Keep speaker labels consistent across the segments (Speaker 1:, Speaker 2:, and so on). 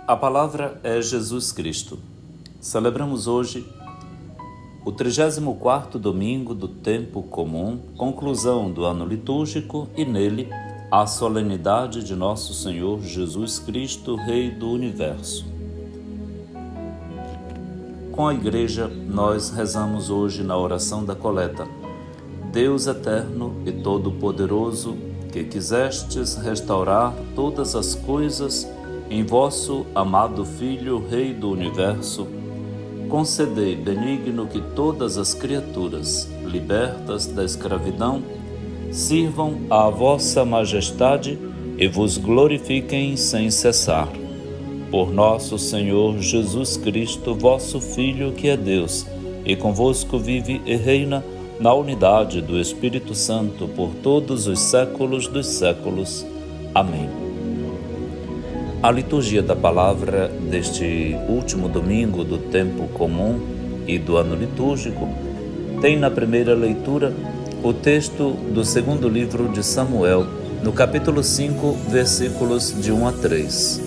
Speaker 1: A palavra é Jesus Cristo. Celebramos hoje o 34º domingo do tempo comum, conclusão do ano litúrgico e nele a solenidade de nosso Senhor Jesus Cristo, Rei do Universo. Com a Igreja, nós rezamos hoje na oração da coleta: Deus eterno e todo-poderoso, que quisestes restaurar todas as coisas em vosso amado Filho, Rei do Universo, concedei benigno que todas as criaturas, libertas da escravidão, sirvam à vossa majestade e vos glorifiquem sem cessar. Por nosso Senhor Jesus Cristo, vosso Filho, que é Deus, e convosco vive e reina na unidade do Espírito Santo por todos os séculos dos séculos. Amém. A liturgia da palavra deste último domingo do tempo comum e do ano litúrgico tem na primeira leitura o texto do segundo livro de Samuel, no capítulo 5, versículos de 1 a 3.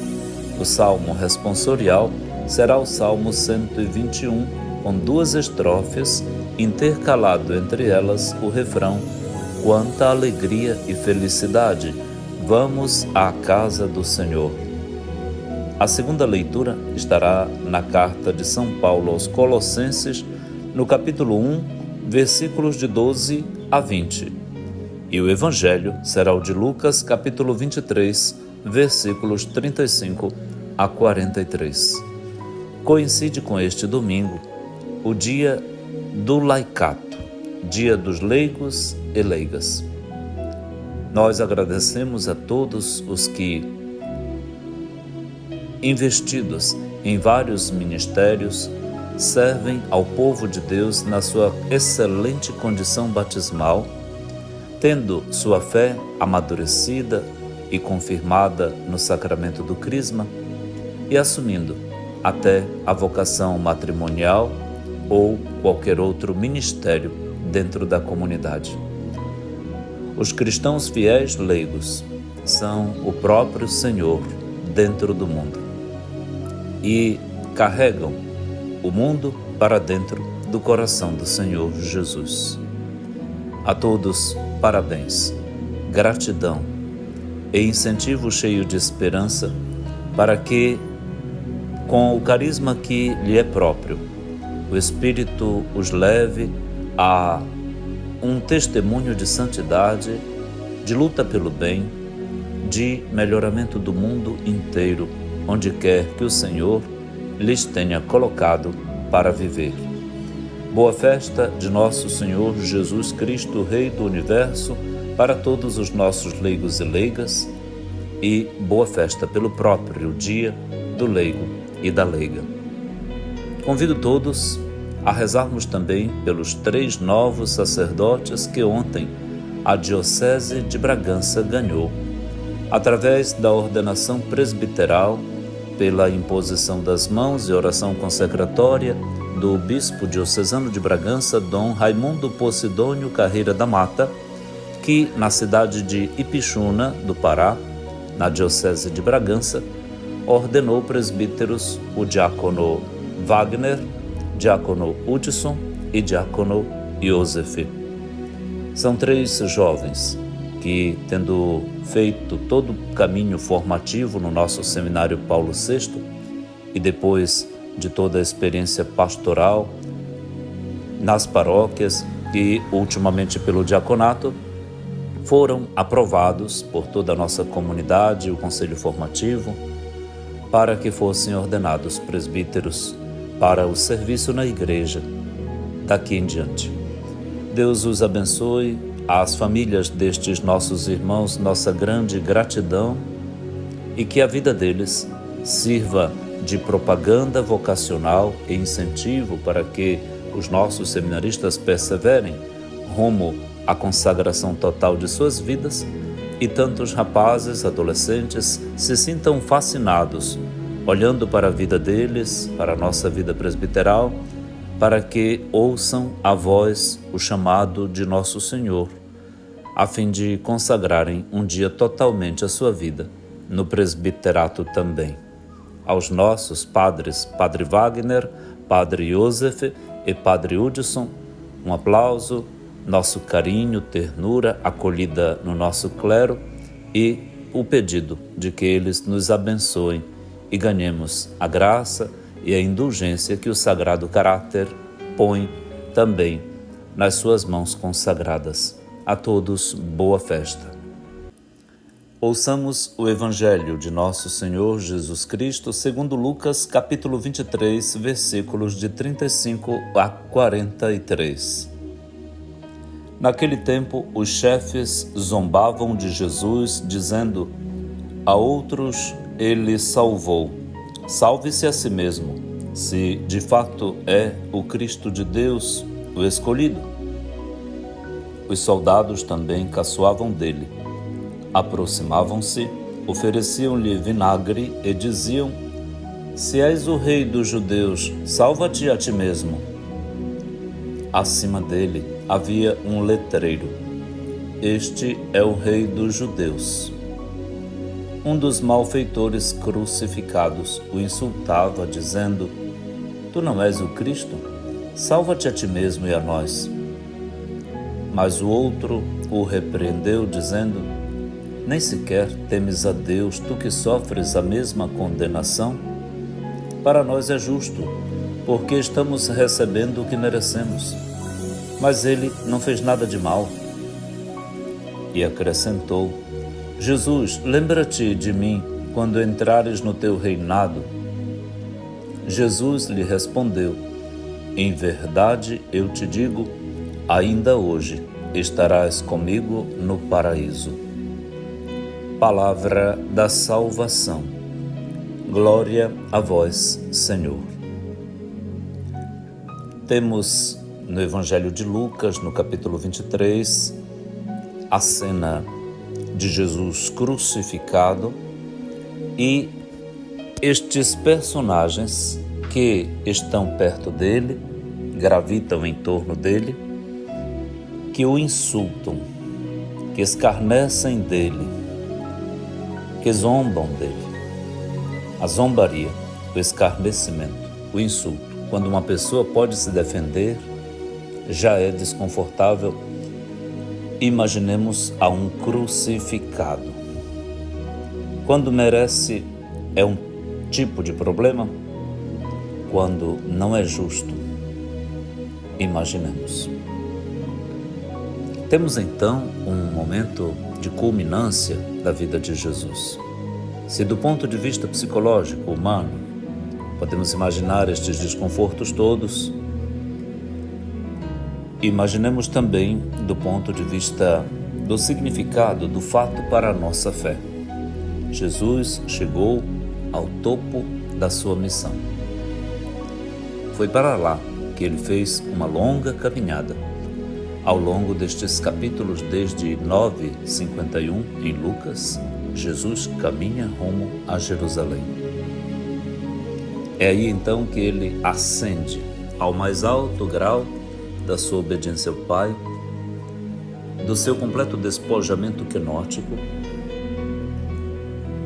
Speaker 1: O salmo responsorial será o Salmo 121, com duas estrofes, intercalado entre elas o refrão: quanta alegria e felicidade, vamos à casa do Senhor. A segunda leitura estará na carta de São Paulo aos Colossenses, no capítulo 1, versículos de 12 a 20. E o Evangelho será o de Lucas, capítulo 23, versículos 35 a 43. Coincide com este domingo o dia do laicato, dia dos leigos e leigas. Nós agradecemos a todos os que, investidos em vários ministérios, servem ao povo de Deus na sua excelente condição batismal, tendo sua fé amadurecida e confirmada no sacramento do Crisma e assumindo até a vocação matrimonial ou qualquer outro ministério dentro da comunidade. Os cristãos fiéis leigos são o próprio Senhor dentro do mundo e carregam o mundo para dentro do coração do Senhor Jesus. A todos, parabéns, gratidão e incentivo cheio de esperança para que, com o carisma que lhe é próprio, o Espírito os leve a um testemunho de santidade, de luta pelo bem, de melhoramento do mundo inteiro, onde quer que o Senhor lhes tenha colocado para viver. Boa festa de nosso Senhor Jesus Cristo, Rei do Universo, para todos os nossos leigos e leigas, e boa festa pelo próprio dia do leigo e da leiga. Convido todos a rezarmos também pelos 3 novos sacerdotes que ontem a Diocese de Bragança ganhou, através da ordenação presbiteral, pela imposição das mãos e oração consecratória do Bispo Diocesano de Bragança, Dom Raimundo Posidônio Carreira da Mata, que na cidade de Ipixuna, do Pará, na Diocese de Bragança, ordenou presbíteros o diácono Wagner, diácono Hudson e diácono Iosef. São 3 jovens que, tendo feito todo o caminho formativo no nosso seminário Paulo VI e depois de toda a experiência pastoral nas paróquias e ultimamente pelo diaconato, foram aprovados por toda a nossa comunidade e o conselho formativo para que fossem ordenados presbíteros para o serviço na igreja daqui em diante. Deus os abençoe. Às famílias destes nossos irmãos, nossa grande gratidão, e que a vida deles sirva de propaganda vocacional e incentivo para que os nossos seminaristas perseverem rumo à consagração total de suas vidas e tantos rapazes, adolescentes se sintam fascinados, olhando para a vida deles, para a nossa vida presbiteral, para que ouçam a voz, o chamado de nosso Senhor, a fim de consagrarem um dia totalmente a sua vida no presbiterato também. aos nossos padres, Padre Wagner, Padre Josef e Padre Hudson, um aplauso, nosso carinho, ternura, acolhida no nosso clero e o pedido de que eles nos abençoem e ganhemos a graça e a indulgência que o Sagrado Caráter põe também nas suas mãos consagradas. A todos, boa festa. Ouçamos o Evangelho de Nosso Senhor Jesus Cristo segundo Lucas, capítulo 23, versículos de 35 a 43. Naquele tempo, os chefes zombavam de Jesus, dizendo: a outros ele salvou. Salve-se a si mesmo, se de fato é o Cristo de Deus, o escolhido. Os soldados também caçoavam dele. Aproximavam-se, ofereciam-lhe vinagre e diziam: se és o rei dos judeus, salva-te a ti mesmo. Acima dele havia um letreiro: este é o rei dos judeus. Um dos malfeitores crucificados o insultava, dizendo: tu não és o Cristo? Salva-te a ti mesmo e a nós. Mas o outro o repreendeu, dizendo: nem sequer temes a Deus, tu que sofres a mesma condenação? Para nós é justo, porque estamos recebendo o que merecemos. Mas ele não fez nada de mal. E acrescentou: Jesus, lembra-te de mim quando entrares no teu reinado. Jesus lhe respondeu: em verdade eu te digo, ainda hoje estarás comigo no paraíso. Palavra da salvação. Glória a vós, Senhor. Temos no Evangelho de Lucas, no capítulo 23, a cena de Jesus crucificado e estes personagens que estão perto dele, gravitam em torno dele, que o insultam, que escarnecem dele, que zombam dele. A zombaria, o escarnecimento, o insulto, quando uma pessoa pode se defender, já é desconfortável. Imaginemos a um crucificado. Quando merece, é um tipo de problema. Quando não é justo, imaginemos. Temos então um momento de culminância da vida de Jesus. Se do ponto de vista psicológico, humano, podemos imaginar estes desconfortos todos, imaginemos também do ponto de vista do significado do fato para a nossa fé. Jesus chegou ao topo da sua missão. Foi para lá que ele fez uma longa caminhada. Ao longo destes capítulos, desde 9:51 em Lucas, Jesus caminha rumo a Jerusalém. É aí então que ele ascende ao mais alto grau da sua obediência ao Pai, do seu completo despojamento quenótico,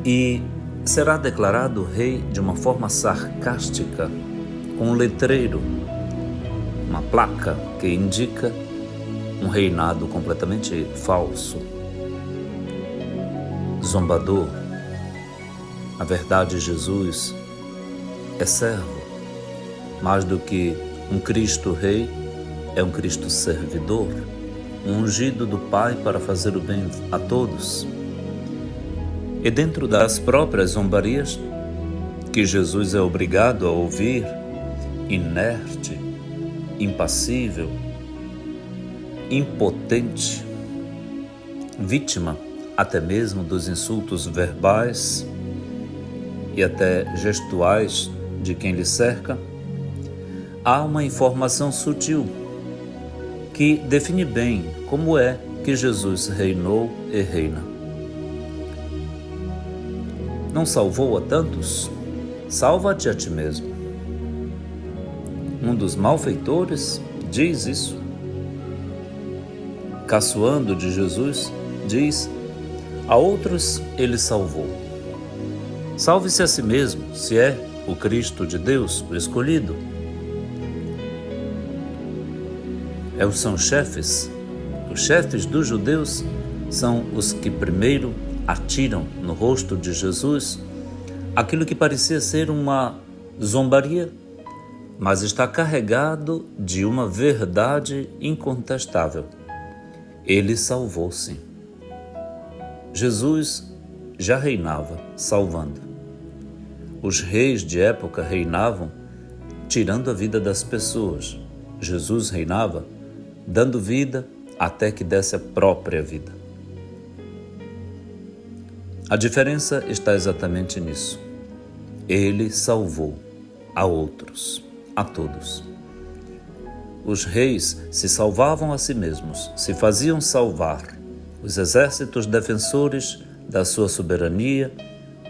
Speaker 1: e será declarado rei de uma forma sarcástica, com um letreiro, uma placa que indica um reinado completamente falso, zombador. Na verdade, Jesus é servo. Mais do que um Cristo rei, é um Cristo servidor, um ungido do Pai para fazer o bem a todos. E dentro das próprias zombarias que Jesus é obrigado a ouvir, inerte, impassível, impotente, vítima até mesmo dos insultos verbais e até gestuais de quem lhe cerca, há uma informação sutil que define bem como é que Jesus reinou e reina. Não salvou a tantos? Salva-te a ti mesmo. Um dos malfeitores diz isso. Caçoando de Jesus, diz: a outros ele salvou. Salve-se a si mesmo, se é o Cristo de Deus, o escolhido. São os chefes dos judeus são os que primeiro atiram no rosto de Jesus aquilo que parecia ser uma zombaria, mas está carregado de uma verdade incontestável. Ele salvou-se. Jesus já reinava, salvando. Os reis de época reinavam tirando a vida das pessoas. Jesus reinava dando vida até que desse a própria vida. A diferença está exatamente nisso. Ele salvou a outros, a todos. Os reis se salvavam a si mesmos, se faziam salvar. Os exércitos defensores da sua soberania,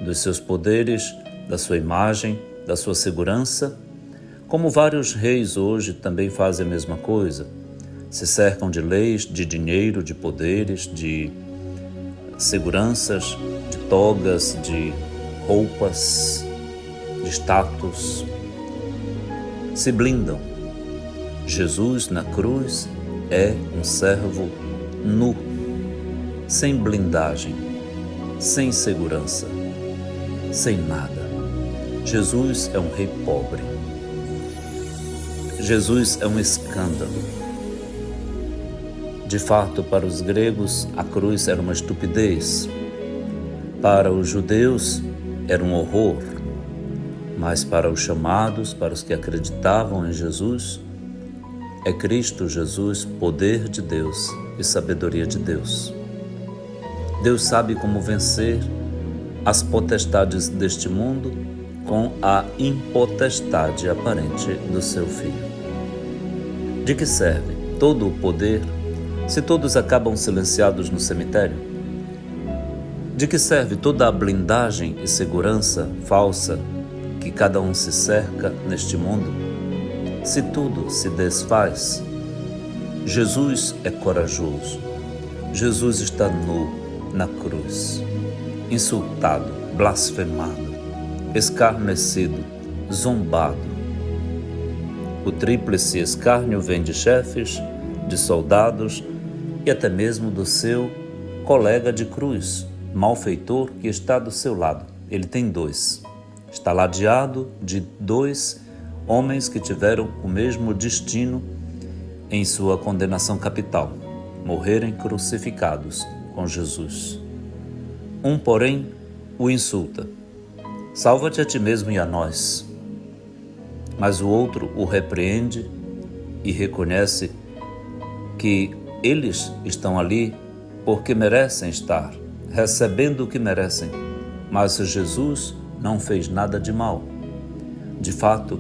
Speaker 1: dos seus poderes, da sua imagem, da sua segurança, como vários reis hoje também fazem a mesma coisa. Se cercam de leis, de dinheiro, de poderes, de seguranças, de togas, de roupas, de status. Se blindam. Jesus na cruz é um servo nu, sem blindagem, sem segurança, sem nada. Jesus é um rei pobre. Jesus é um escândalo. De fato, para os gregos, a cruz era uma estupidez. Para os judeus, era um horror. Mas para os chamados, para os que acreditavam em Jesus, é Cristo Jesus, poder de Deus e sabedoria de Deus. Deus sabe como vencer as potestades deste mundo com a impotestade aparente do seu Filho. De que serve todo o poder se todos acabam silenciados no cemitério? De que serve toda a blindagem e segurança falsa que cada um se cerca neste mundo, se tudo se desfaz? Jesus é corajoso. Jesus está nu na cruz, insultado, blasfemado, escarnecido, zombado. O tríplice escárnio vem de chefes, de soldados e até mesmo do seu colega de cruz, malfeitor que está do seu lado. Ele tem dois. Está ladeado de dois homens que tiveram o mesmo destino em sua condenação capital, morrerem crucificados com Jesus. Um, porém, o insulta: salva-te a ti mesmo e a nós. Mas o outro o repreende e reconhece que eles estão ali porque merecem estar, recebendo o que merecem. Mas Jesus não fez nada de mal. De fato,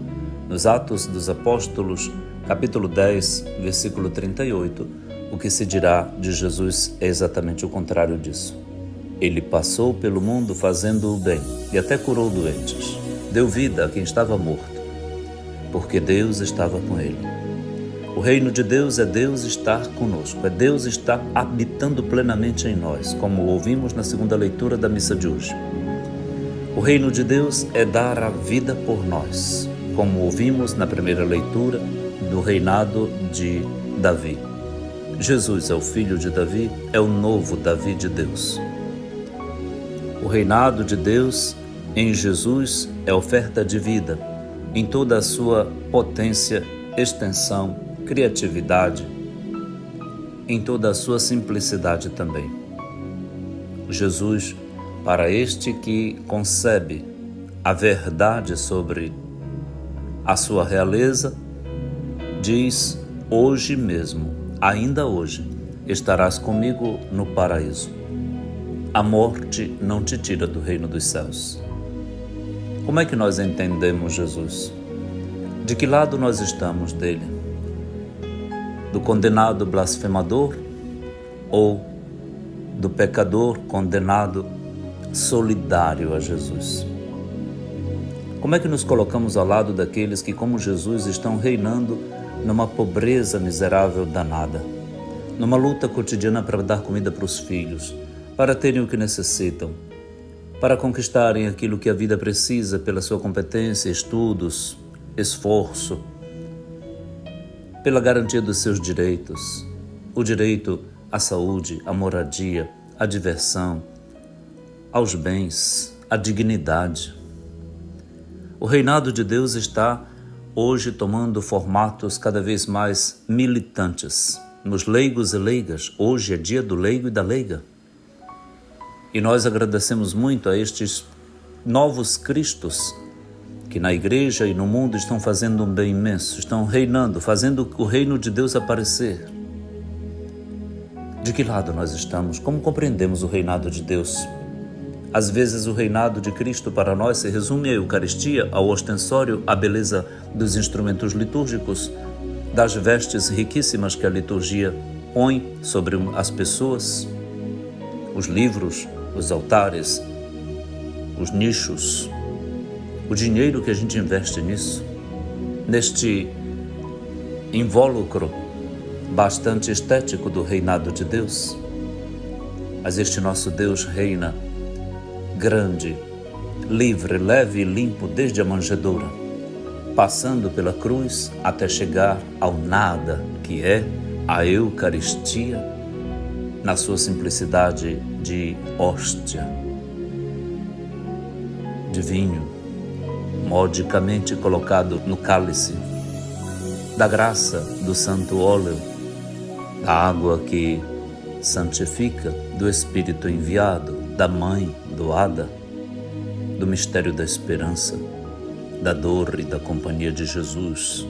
Speaker 1: nos Atos dos Apóstolos, capítulo 10, versículo 38, o que se dirá de Jesus é exatamente o contrário disso. Ele passou pelo mundo fazendo o bem e até curou doentes. Deu vida a quem estava morto, porque Deus estava com ele. O reino de Deus é Deus estar conosco, é Deus estar habitando plenamente em nós, como ouvimos na segunda leitura da missa de hoje. O reino de Deus é dar a vida por nós, como ouvimos na primeira leitura do reinado de Davi. Jesus é o filho de Davi, é o novo Davi de Deus. O reinado de Deus em Jesus é oferta de vida, em toda a sua potência, extensão, criatividade, em toda a sua simplicidade também. Jesus, para este que concebe a verdade sobre a sua realeza, diz: hoje mesmo, ainda hoje, estarás comigo no paraíso. A morte não te tira do reino dos céus. Como é que nós entendemos Jesus? De que lado nós estamos dele? Do condenado blasfemador ou do pecador condenado solidário a Jesus? Como é que nos colocamos ao lado daqueles que, como Jesus, estão reinando numa pobreza miserável danada, numa luta cotidiana para dar comida para os filhos, para terem o que necessitam, para conquistarem aquilo que a vida precisa pela sua competência, estudos, esforço, pela garantia dos seus direitos, o direito à saúde, à moradia, à diversão, aos bens, à dignidade. O reinado de Deus está hoje tomando formatos cada vez mais militantes. Nos leigos e leigas, hoje é dia do leigo e da leiga. E nós agradecemos muito a estes novos cristos que na igreja e no mundo estão fazendo um bem imenso, estão reinando, fazendo o reino de Deus aparecer. De que lado nós estamos? Como compreendemos o reinado de Deus? Às vezes o reinado de Cristo para nós se resume à Eucaristia, ao ostensório, à beleza dos instrumentos litúrgicos, das vestes riquíssimas que a liturgia põe sobre as pessoas, os livros, os altares, os nichos, o dinheiro que a gente investe nisso, neste invólucro bastante estético do reinado de Deus. Mas este nosso Deus reina grande, livre, leve e limpo desde a manjedoura, passando pela cruz até chegar ao nada, que é a Eucaristia, na sua simplicidade de hóstia, de vinho, modicamente colocado no cálice, da graça do santo óleo, da água que santifica, do Espírito enviado, da Mãe doada, do mistério da esperança, da dor e da companhia de Jesus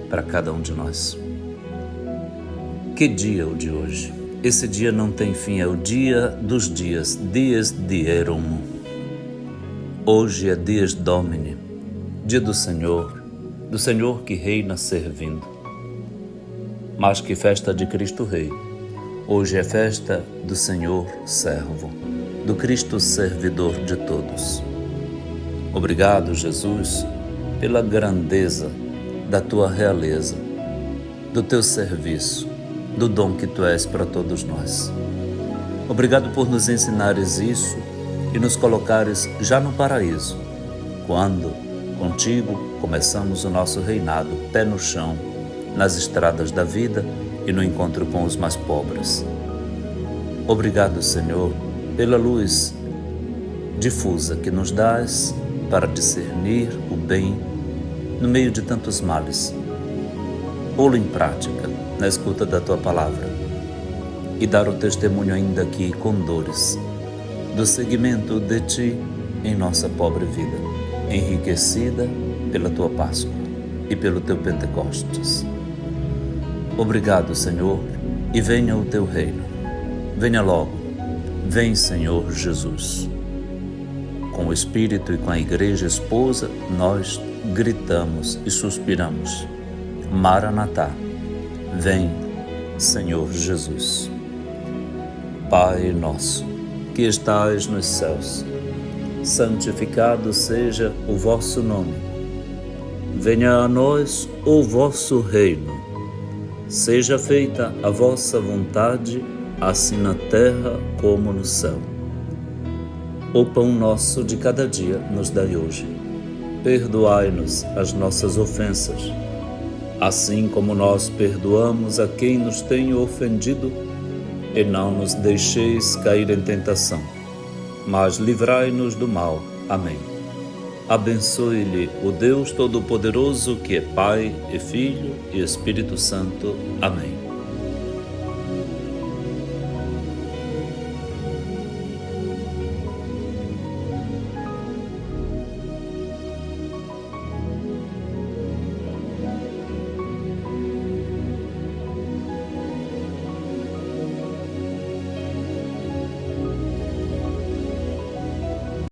Speaker 1: para cada um de nós. Que dia é o de hoje? Esse dia não tem fim, é o dia dos dias, dies dierum. Hoje é dies Domini, dia do Senhor que reina servindo. Mas que festa de Cristo Rei! Hoje é festa do Senhor servo, do Cristo servidor de todos. Obrigado, Jesus, pela grandeza da tua realeza, do teu serviço, do dom que tu és para todos nós. Obrigado por nos ensinares isso e nos colocares já no paraíso, quando, contigo, começamos o nosso reinado, pé no chão, nas estradas da vida e no encontro com os mais pobres. Obrigado, Senhor, pela luz difusa que nos dás para discernir o bem no meio de tantos males. Pô-lo em prática na escuta da tua palavra e dar o testemunho ainda aqui com dores do seguimento de ti em nossa pobre vida, enriquecida pela tua Páscoa e pelo teu Pentecostes. Obrigado, Senhor, e venha o teu reino. Venha logo. Vem, Senhor Jesus. Com o Espírito e com a Igreja esposa, nós gritamos e suspiramos. Maranatá. Vem, Senhor Jesus. Pai nosso, que estais nos céus, santificado seja o vosso nome. Venha a nós o vosso reino. Seja feita a vossa vontade, assim na terra como no céu. O pão nosso de cada dia nos dai hoje. Perdoai-nos as nossas ofensas, assim como nós perdoamos a quem nos tem ofendido, e não nos deixeis cair em tentação, mas livrai-nos do mal. Amém. Abençoe-lhe o Deus Todo-Poderoso, que é Pai e Filho e Espírito Santo. Amém.